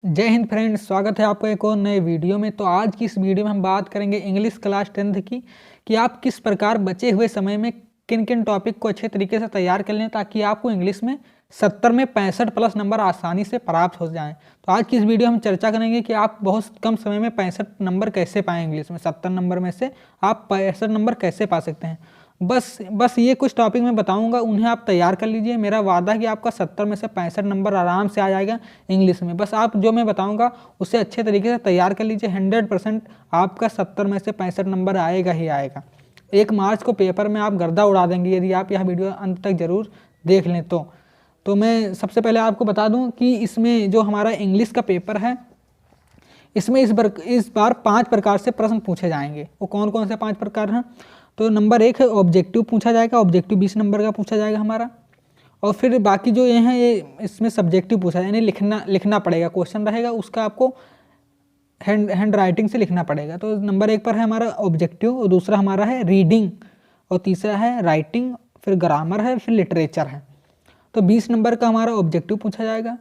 जय हिंद फ्रेंड्स, स्वागत है आपका एक और नए वीडियो में। तो आज की इस वीडियो में हम बात करेंगे इंग्लिश क्लास 10th की कि आप किस प्रकार बचे हुए समय में किन किन टॉपिक को अच्छे तरीके से तैयार कर लें ताकि आपको इंग्लिश में 70 में 65 प्लस नंबर आसानी से प्राप्त हो जाएं। तो आज की इस वीडियो में हम चर्चा करेंगे कि आप बहुत कम समय में 65 नंबर कैसे पाएँ, इंग्लिश में 70 नंबर में से आप 65 नंबर कैसे पा सकते हैं। बस ये कुछ टॉपिक मैं बताऊंगा, उन्हें आप तैयार कर लीजिए। मेरा वादा है कि आपका 70 में से 65 नंबर आराम से आ जाएगा इंग्लिश में। बस आप जो मैं बताऊंगा उसे अच्छे तरीके से तैयार कर लीजिए। 100% आपका 70 में से 65 नंबर आएगा ही आएगा। 1 मार्च को पेपर में आप गर्दा उड़ा देंगे यदि आप यह वीडियो अंत तक जरूर देख लें तो मैं सबसे पहले आपको बता दूं कि इसमें जो हमारा इंग्लिश का पेपर है, इसमें इस बार 5 प्रकार से प्रश्न पूछे जाएंगे। वो कौन कौन से 5 प्रकार हैं? तो नंबर 1 है ऑब्जेक्टिव पूछा जाएगा। ऑब्जेक्टिव 20 नंबर का पूछा जाएगा हमारा। और फिर बाकी जो ये हैं ये इसमें सब्जेक्टिव पूछा यानी लिखना पड़ेगा, क्वेश्चन रहेगा उसका आपको हैंड राइटिंग से लिखना पड़ेगा। तो नंबर 1 पर है हमारा ऑब्जेक्टिव, और दूसरा हमारा है रीडिंग, और तीसरा है राइटिंग, फिर ग्रामर है, फिर लिटरेचर है। तो 20 नंबर का हमारा ऑब्जेक्टिव पूछा जाएगा,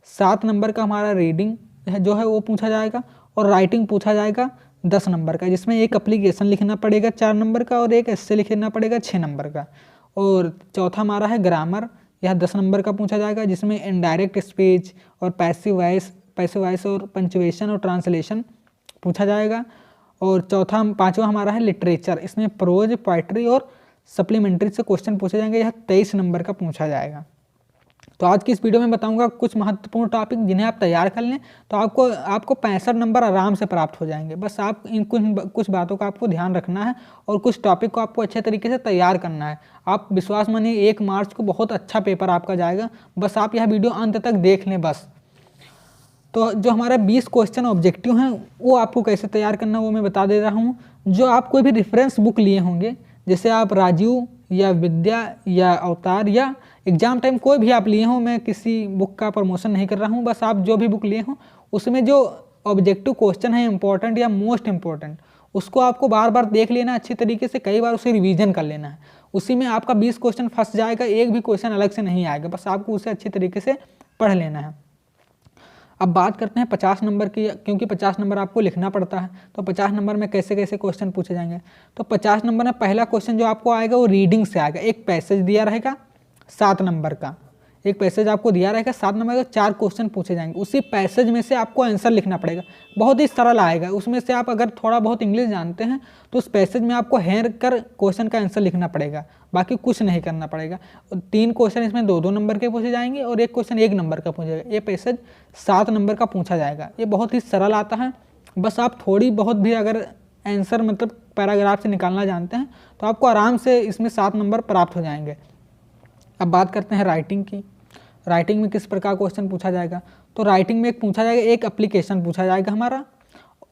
7 नंबर का हमारा रीडिंग जो है वो पूछा जाएगा, और राइटिंग पूछा जाएगा 10 नंबर का, जिसमें एक एप्लीकेशन लिखना पड़ेगा 4 नंबर का, और एक एस्से लिखना पड़ेगा 6 नंबर का। और चौथा हमारा है ग्रामर, यह 10 नंबर का पूछा जाएगा, जिसमें इनडायरेक्ट स्पीच और पैसिव वॉइस और पंचुएशन और ट्रांसलेशन पूछा जाएगा। और पांचवा हमारा है लिटरेचर, इसमें प्रोज, पोइट्री और सप्लीमेंट्री से क्वेश्चन पूछे जाएंगे, यह 23 नंबर का पूछा जाएगा। तो आज की इस वीडियो में बताऊंगा कुछ महत्वपूर्ण टॉपिक जिन्हें आप तैयार कर लें तो आपको 65 नंबर आराम से प्राप्त हो जाएंगे। बस आप इन कुछ बातों का आपको ध्यान रखना है और कुछ टॉपिक को आपको अच्छे तरीके से तैयार करना है। आप विश्वास मानिए 1 मार्च को बहुत अच्छा पेपर आपका जाएगा। बस आप यह वीडियो अंत तक देख लें बस। तो जो हमारा 20 क्वेश्चन ऑब्जेक्टिव हैं वो आपको कैसे तैयार करना वो मैं बता दे रहा हूँ। जो आप कोई भी रेफरेंस बुक लिए होंगे, जैसे आप राजीव या विद्या या अवतार या एग्जाम टाइम कोई भी आप लिए हों, मैं किसी बुक का प्रमोशन नहीं कर रहा हूं, बस आप जो भी बुक लिए हों उसमें जो ऑब्जेक्टिव क्वेश्चन है इंपॉर्टेंट या मोस्ट इंपॉर्टेंट, उसको आपको बार बार देख लेना अच्छी तरीके से, कई बार उसे रिवीजन कर लेना है। उसी में आपका 20 क्वेश्चन फंस जाएगा, एक भी क्वेश्चन अलग से नहीं आएगा, बस आपको उसे अच्छी तरीके से पढ़ लेना है। अब बात करते हैं 50 नंबर की, क्योंकि 50 नंबर आपको लिखना पड़ता है। तो 50 नंबर में कैसे कैसे क्वेश्चन पूछे जाएंगे। तो 50 नंबर में पहला क्वेश्चन जो आपको आएगा वो रीडिंग से आएगा। एक पैसेज दिया रहेगा 7 नंबर का, एक पैसेज आपको दिया रहेगा 7 नंबर का, 4 क्वेश्चन पूछे जाएंगे। उसी पैसेज में से आपको आंसर लिखना पड़ेगा, बहुत ही सरल आएगा। उसमें से आप अगर थोड़ा बहुत इंग्लिश जानते हैं तो उस पैसेज में आपको हेर कर क्वेश्चन का आंसर लिखना पड़ेगा, बाकी कुछ नहीं करना पड़ेगा। 3 क्वेश्चन इसमें 2-2 नंबर के पूछे जाएंगे और एक क्वेश्चन 1 नंबर का पूछेगा। ये पैसेज 7 नंबर का पूछा जाएगा। ये बहुत ही सरल आता है। बस आप थोड़ी बहुत भी अगर आंसर मतलब पैराग्राफ से निकालना जानते हैं तो आपको आराम से इसमें 7 नंबर प्राप्त हो जाएंगे। अब बात करते हैं राइटिंग की। राइटिंग में किस प्रकार क्वेश्चन पूछा जाएगा। तो राइटिंग में एक पूछा जाएगा, एक एप्लीकेशन पूछा जाएगा हमारा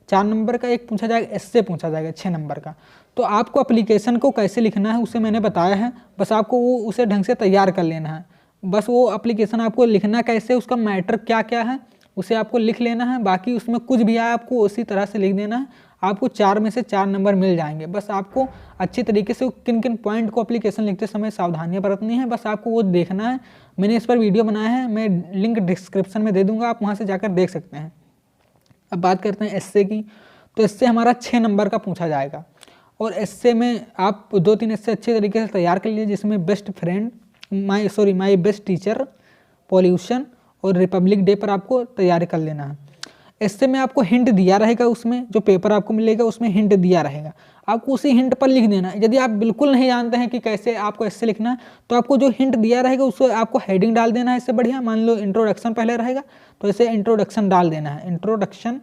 4 नंबर का, एक पूछा जाएगा एस्से पूछा जाएगा 6 नंबर का। तो आपको एप्लीकेशन को कैसे लिखना है उसे मैंने बताया है, बस आपको वो उसे ढंग से तैयार कर लेना है। बस वो एप्लीकेशन आपको लिखना कैसे, उसका मैटर क्या क्या है उसे आपको लिख लेना है। बाकी उसमें कुछ भी आए आपको उसी तरह से लिख देना है। आपको 4 में से 4 नंबर मिल जाएंगे। बस आपको अच्छी तरीके से किन किन पॉइंट को एप्लीकेशन लिखते समय सावधानियां बरतनी है, बस आपको वो देखना है। मैंने इस पर वीडियो बनाया है, मैं लिंक डिस्क्रिप्शन में दे दूंगा, आप वहाँ से जाकर देख सकते हैं। अब बात करते हैं एस्से की। तो एस्से हमारा 6 नंबर का पूछा जाएगा, और एस्से में आप 2-3 एस्से अच्छे तरीके से तैयार कर लीजिए, जिसमें best friend, my best teacher, pollution और रिपब्लिक डे पर आपको तैयारी कर लेना है। एस्से में आपको हिंट दिया रहेगा, उसमें जो पेपर आपको मिलेगा उसमें हिंट दिया रहेगा, आपको उसी हिंट पर लिख देना है। यदि आप बिल्कुल नहीं जानते हैं कि कैसे आपको एस्से लिखना है तो आपको जो हिंट दिया रहेगा उसको आपको हेडिंग डाल देना है। इससे बढ़िया मान लो इंट्रोडक्शन पहले रहेगा तो ऐसे इंट्रोडक्शन डाल देना है, इंट्रोडक्शन।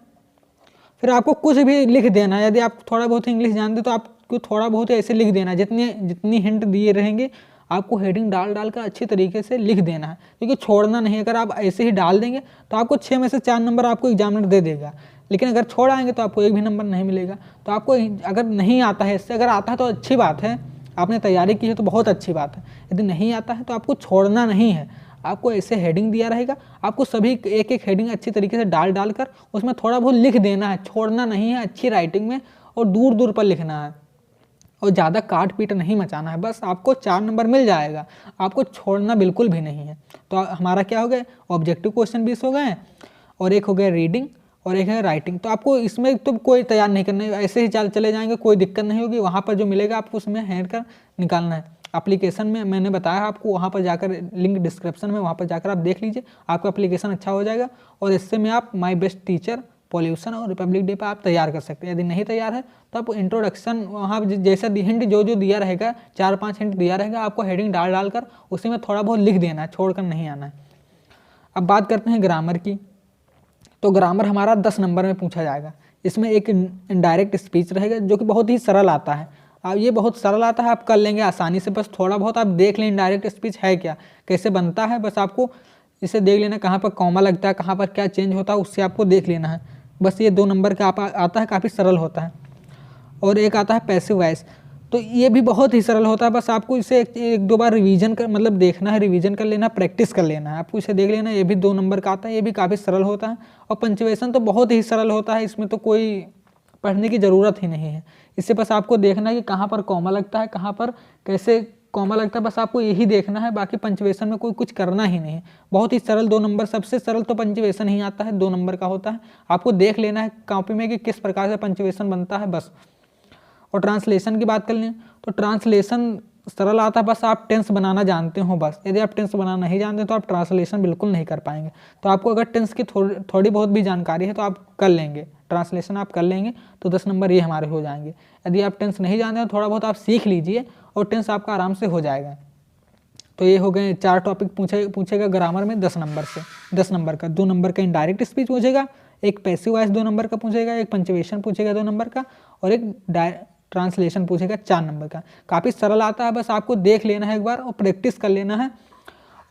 फिर आपको कुछ भी लिख देना है। यदि आप थोड़ा बहुत इंग्लिश जानते तो आपको थोड़ा बहुत ऐसे लिख देना है, जितनी हिंट दिए रहेंगे आपको हेडिंग डाल कर अच्छी तरीके से लिख देना है, क्योंकि छोड़ना नहीं। अगर आप ऐसे ही डाल देंगे तो आपको 6 में से 4 नंबर आपको एग्जामिनर दे देगा, लेकिन अगर छोड़ आएंगे तो आपको एक भी नंबर नहीं मिलेगा। तो आपको अगर नहीं आता है, इससे अगर आता है तो अच्छी बात है, आपने तैयारी की है तो बहुत अच्छी बात है। यदि नहीं आता है तो आपको छोड़ना नहीं है, आपको ऐसे हेडिंग दिया रहेगा, आपको सभी एक एक हेडिंग अच्छी तरीके से डाल कर उसमें थोड़ा बहुत लिख देना है, छोड़ना नहीं है, अच्छी राइटिंग में और दूर दूर पर लिखना है, और ज़्यादा काट पीट नहीं मचाना है। बस आपको 4 नंबर मिल जाएगा, आपको छोड़ना बिल्कुल भी नहीं है। तो हमारा क्या हो गया, ऑब्जेक्टिव क्वेश्चन 20 हो गए, और एक हो गया रीडिंग और एक है राइटिंग। तो आपको इसमें तो कोई तैयार नहीं करना है, ऐसे ही चले जाएंगे, कोई दिक्कत नहीं होगी। वहाँ पर जो मिलेगा आपको उसमें हैंड कर निकालना है। एप्लीकेशन में मैंने बताया आपको, वहाँ पर जाकर लिंक डिस्क्रिप्शन में, वहाँ पर जाकर आप देख लीजिए, आपका एप्लीकेशन अच्छा हो जाएगा। और इससे में आप माई बेस्ट टीचर, पॉल्यूशन और रिपब्लिक डे पर आप तैयार कर सकते हैं। यदि नहीं तैयार है तो आप इंट्रोडक्शन वहाँ जैसा हिंट जो दिया रहेगा, 4-5 हिंट दिया रहेगा, आपको हेडिंग डाल कर उसी में थोड़ा बहुत लिख देना है, छोड़कर नहीं आना है। अब बात करते हैं ग्रामर की। तो ग्रामर हमारा 10 नंबर में पूछा जाएगा। इसमें एक इनडायरेक्ट स्पीच रहेगा जो कि बहुत ही सरल आता है। अब ये बहुत सरल आता है, आप कर लेंगे आसानी से। बस थोड़ा बहुत आप देख लें इनडायरेक्ट स्पीच है क्या, कैसे बनता है, बस आपको इसे देख लेना, कहाँ पर कॉमा लगता है, कहाँ पर क्या चेंज होता है, उससे आपको देख लेना है। बस ये 2 नंबर का आता है, काफ़ी सरल होता है। और एक आता है पैसिव वॉइस, तो ये भी बहुत ही सरल होता है। बस आपको इसे 1-2 बार रिवीजन कर मतलब देखना है, रिवीजन कर लेना, प्रैक्टिस कर लेना है, आपको इसे देख लेना। ये भी 2 नंबर का आता है, ये भी काफ़ी सरल होता है। और पंचुएशन तो बहुत ही सरल होता है, इसमें तो कोई पढ़ने की ज़रूरत ही नहीं है। इससे बस आपको देखना है कि कहाँ पर कॉमा लगता है, कहाँ पर कैसे कॉमा लगता है, बस आपको यही देखना है। बाकी पंचुएशन में कोई कुछ करना ही नहीं है, बहुत ही सरल 2 नंबर। सबसे सरल तो पंचुएशन ही आता है, 2 नंबर का होता है। आपको देख लेना है कॉपी में कि किस प्रकार से पंचुएशन बनता है बस। और ट्रांसलेशन की बात कर लें तो ट्रांसलेशन सरल आता है, बस आप टेंस बनाना जानते हो बस। यदि आप टेंस बनाना नहीं जानते तो आप ट्रांसलेशन बिल्कुल नहीं कर पाएंगे। तो आपको अगर टेंस की थोड़ी बहुत भी जानकारी है तो आप कर लेंगे, ट्रांसलेशन आप कर लेंगे तो 10 नंबर ये हमारे हो जाएंगे। यदि आप टेंस नहीं जानते हैं, थोड़ा बहुत आप सीख लीजिए और टेंस आपका आराम से हो जाएगा। तो ये हो गए 4 टॉपिक पूछेगा ग्रामर में 10 नंबर से। 10 नंबर का 2 नंबर का इनडायरेक्ट स्पीच पूछेगा, एक पैसिव वॉइस 2 नंबर का पूछेगा, एक पंचुएशन पूछेगा 2 नंबर का, और एक ट्रांसलेशन पूछेगा 4 नंबर का। काफ़ी सरल आता है, बस आपको देख लेना है एक बार और प्रैक्टिस कर लेना है।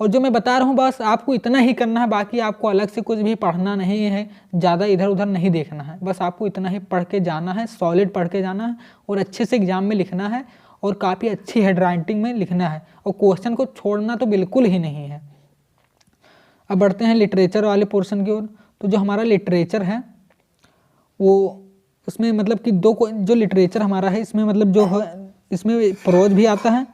और जो मैं बता रहा हूँ बस आपको इतना ही करना है, बाकी आपको अलग से कुछ भी पढ़ना नहीं है, ज़्यादा इधर उधर नहीं देखना है। बस आपको इतना ही पढ़ के जाना है, सॉलिड पढ़ के जाना है और अच्छे से एग्जाम में लिखना है और काफ़ी अच्छी हैंड राइटिंग में लिखना है। और क्वेश्चन को छोड़ना तो बिल्कुल ही नहीं है। अब बढ़ते हैं लिटरेचर वाले पोर्शन की ओर। तो जो हमारा लिटरेचर है वो उसमें मतलब कि जो लिटरेचर हमारा है इसमें मतलब जो है इसमें प्रोज भी आता है,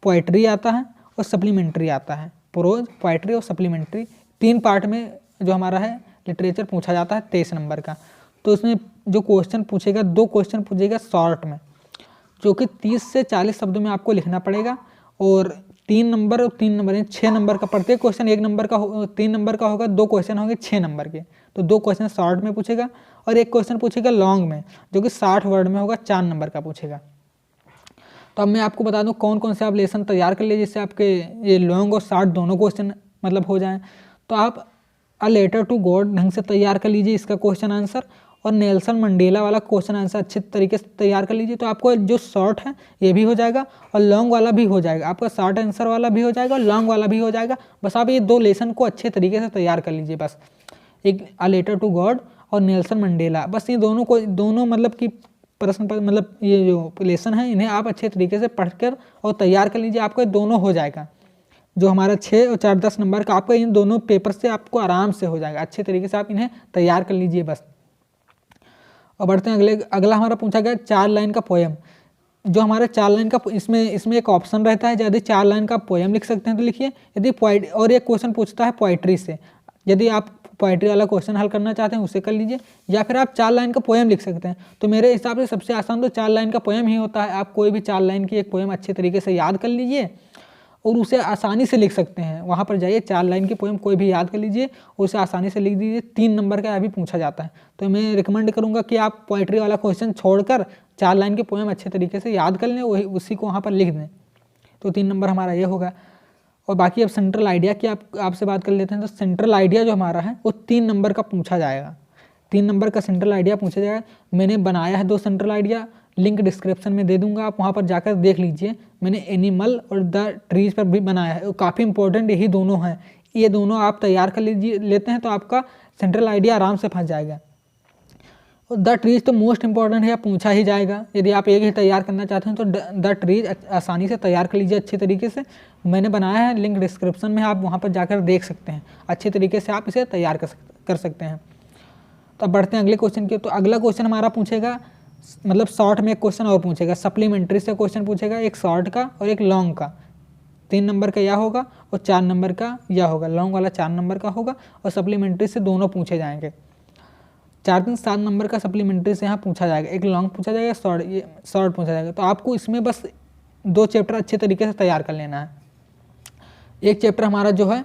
पोइट्री आता है और सप्लीमेंट्री आता है। प्रोज, पोइट्री और सप्लीमेंट्री 3 पार्ट में जो हमारा है लिटरेचर पूछा जाता है 23 नंबर का। तो इसमें जो क्वेश्चन पूछेगा, 2 क्वेश्चन पूछेगा शॉर्ट में, जो कि 30 से 40 शब्दों में आपको लिखना पड़ेगा। और 3 नंबर और 3 नंबर 6 नंबर का प्रत्येक क्वेश्चन 1 नंबर का 3 नंबर का होगा, 2 क्वेश्चन होंगे 6 नंबर के। तो 2 क्वेश्चन शॉर्ट में पूछेगा और 1 क्वेश्चन पूछेगा लॉन्ग में, जो कि 60 वर्ड में होगा, 4 नंबर का पूछेगा। तो अब मैं आपको बता दूं कौन कौन से आप लेसन तैयार कर लीजिए जिससे आपके ये लॉन्ग और शॉर्ट दोनों क्वेश्चन मतलब हो जाएं। तो आप अ लेटर टू गॉड ढंग से तैयार कर लीजिए इसका क्वेश्चन आंसर, और नेल्सन मंडेला वाला क्वेश्चन आंसर अच्छे तरीके से तैयार कर लीजिए। तो आपको जो शॉर्ट है ये भी हो जाएगा और लॉन्ग वाला भी हो जाएगा, आपका शॉर्ट आंसर वाला भी हो जाएगा और लॉन्ग वाला भी हो जाएगा। बस आप ये 2 लेसन को अच्छे तरीके से तैयार कर लीजिए बस, एक अ लेटर टू गॉड और नेल्सन मंडेला। बस ये दोनों मतलब कि प्रश्न पर मतलब ये जो लेसन है इन्हें आप अच्छे तरीके से पढ़कर और तैयार कर लीजिए, आपको दोनों हो जाएगा। जो हमारा 6 और 4 10 नंबर का आपका इन दोनों पेपर से आपको आराम से हो जाएगा, अच्छे तरीके से आप इन्हें तैयार कर लीजिए बस। और बढ़ते हैं अगला हमारा पूछा गया 4 लाइन का पोएम। जो हमारा 4 लाइन का इसमें एक ऑप्शन रहता है, यदि 4 लाइन का पोएम लिख सकते हैं तो लिखिए, यदि और एक क्वेश्चन पूछता है पोइट्री से, यदि आप पोइट्री वाला क्वेश्चन हल करना चाहते हैं उसे कर लीजिए, या फिर आप 4 लाइन का पोएम लिख सकते हैं। तो मेरे हिसाब से सबसे आसान तो 4 लाइन का पोएम ही होता है। आप कोई भी 4 लाइन की एक पोएम अच्छे तरीके से याद कर लीजिए और उसे आसानी से लिख सकते हैं। वहाँ पर जाइए 4 लाइन की पोएम कोई भी याद कर लीजिए और उसे आसानी से लिख दीजिए। 3 नंबर का अभी पूछा जाता है, तो मैं रिकमेंड करूँगा कि आप पोइट्री वाला क्वेश्चन छोड़कर 4 लाइन की पोएम अच्छे तरीके से याद कर लें, वही उसी को वहाँ पर लिख दें। तो 3 नंबर हमारा ये होगा। और बाकी अब सेंट्रल आइडिया की आपसे बात कर लेते हैं। तो सेंट्रल आइडिया जो हमारा है वो 3 नंबर का पूछा जाएगा, 3 नंबर का सेंट्रल आइडिया पूछा जाएगा। मैंने बनाया है 2 सेंट्रल आइडिया, लिंक डिस्क्रिप्शन में दे दूंगा, आप वहाँ पर जाकर देख लीजिए। मैंने एनिमल और द ट्रीज पर भी बनाया है, काफ़ी इंपॉर्टेंट यही दोनों हैं। ये दोनों आप तैयार कर लेते हैं तो आपका सेंट्रल आइडिया आराम से फंस जाएगा। और द ट्रीज तो मोस्ट इंपॉर्टेंट है, पूछा ही जाएगा। यदि आप एक ही तैयार करना चाहते हैं तो द ट्रीज आसानी से तैयार कर लीजिए अच्छे तरीके से। मैंने बनाया है, लिंक डिस्क्रिप्शन में, आप वहाँ पर जाकर देख सकते हैं, अच्छे तरीके से आप इसे तैयार कर सकते हैं। तो अब बढ़ते हैं अगले क्वेश्चन की। तो अगला क्वेश्चन हमारा पूछेगा मतलब शॉर्ट में एक क्वेश्चन और पूछेगा, सप्लीमेंट्री से क्वेश्चन पूछेगा, एक शॉर्ट का और एक लॉन्ग का। 3 नंबर का या होगा और 4 नंबर का या होगा। लॉन्ग वाला 4 नंबर का होगा और सप्लीमेंट्री से दोनों पूछे जाएंगे। 4 3 7 नंबर का सप्लीमेंट्री से यहाँ पूछा जाएगा, एक लॉन्ग पूछा जाएगा, शॉर्ट पूछा जाएगा। तो आपको इसमें बस 2 चैप्टर अच्छे तरीके से तैयार कर लेना है। एक चैप्टर हमारा जो है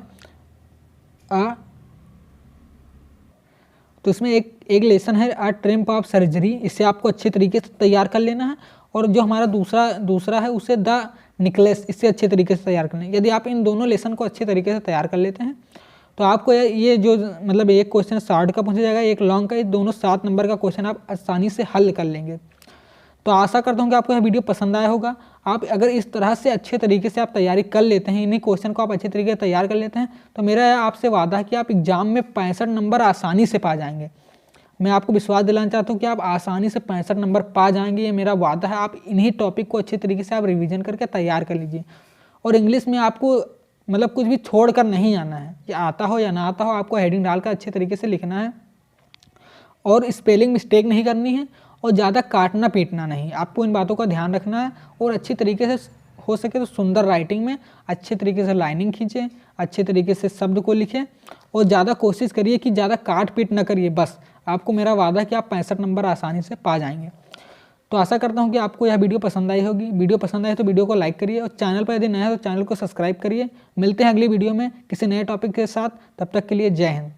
तो इसमें एक लेसन है अ ट्रिम्प ऑफ सर्जरी, इसे आपको अच्छे तरीके से तैयार कर लेना है। और जो हमारा दूसरा है उसे द निकलेस, इससे अच्छे तरीके से तैयार करना है। यदि आप इन दोनों लेसन को अच्छे तरीके से तैयार कर लेते हैं तो आपको ये जो मतलब एक क्वेश्चन शॉर्ट का पूछा जाएगा, एक लॉन्ग का, ये दोनों 7 नंबर का क्वेश्चन आप आसानी से हल कर लेंगे। तो आशा करता हूँ कि आपको यह वीडियो पसंद आया होगा। आप अगर इस तरह से अच्छे तरीके से आप तैयारी कर लेते हैं, इन्हीं क्वेश्चन को आप अच्छे तरीके से तैयार कर लेते हैं, तो मेरा आपसे वादा है कि आप एग्जाम में 65 नंबर आसानी से पा जाएंगे। मैं आपको विश्वास दिलाना चाहता हूँ कि आप आसानी से 65 नंबर पा जाएंगे, ये मेरा वादा है। आप इन्हीं टॉपिक को अच्छे तरीके से आप रिवीजन करके तैयार कर लीजिए। और इंग्लिश में आपको मतलब कुछ भी छोड़ कर नहीं आना है, कि आता हो या ना आता हो, आपको हेडिंग डालकर अच्छे तरीके से लिखना है और स्पेलिंग मिस्टेक नहीं करनी है और ज़्यादा काटना पीटना नहीं। आपको इन बातों का ध्यान रखना है और अच्छी तरीके से हो सके तो सुंदर राइटिंग में अच्छे तरीके से लाइनिंग खींचें, अच्छे तरीके से शब्द को लिखें और ज़्यादा कोशिश करिए कि ज़्यादा काट पीट ना करिए। बस आपको मेरा वादा है कि आप 65 नंबर आसानी से पा जाएंगे। तो आशा करता हूँ कि आपको यह वीडियो पसंद आई होगी। वीडियो पसंद आए तो वीडियो को लाइक करिए और चैनल पर यदि नया है तो चैनल को सब्सक्राइब करिए। मिलते हैं अगली वीडियो में किसी नए टॉपिक के साथ, तब तक के लिए जय हिंद।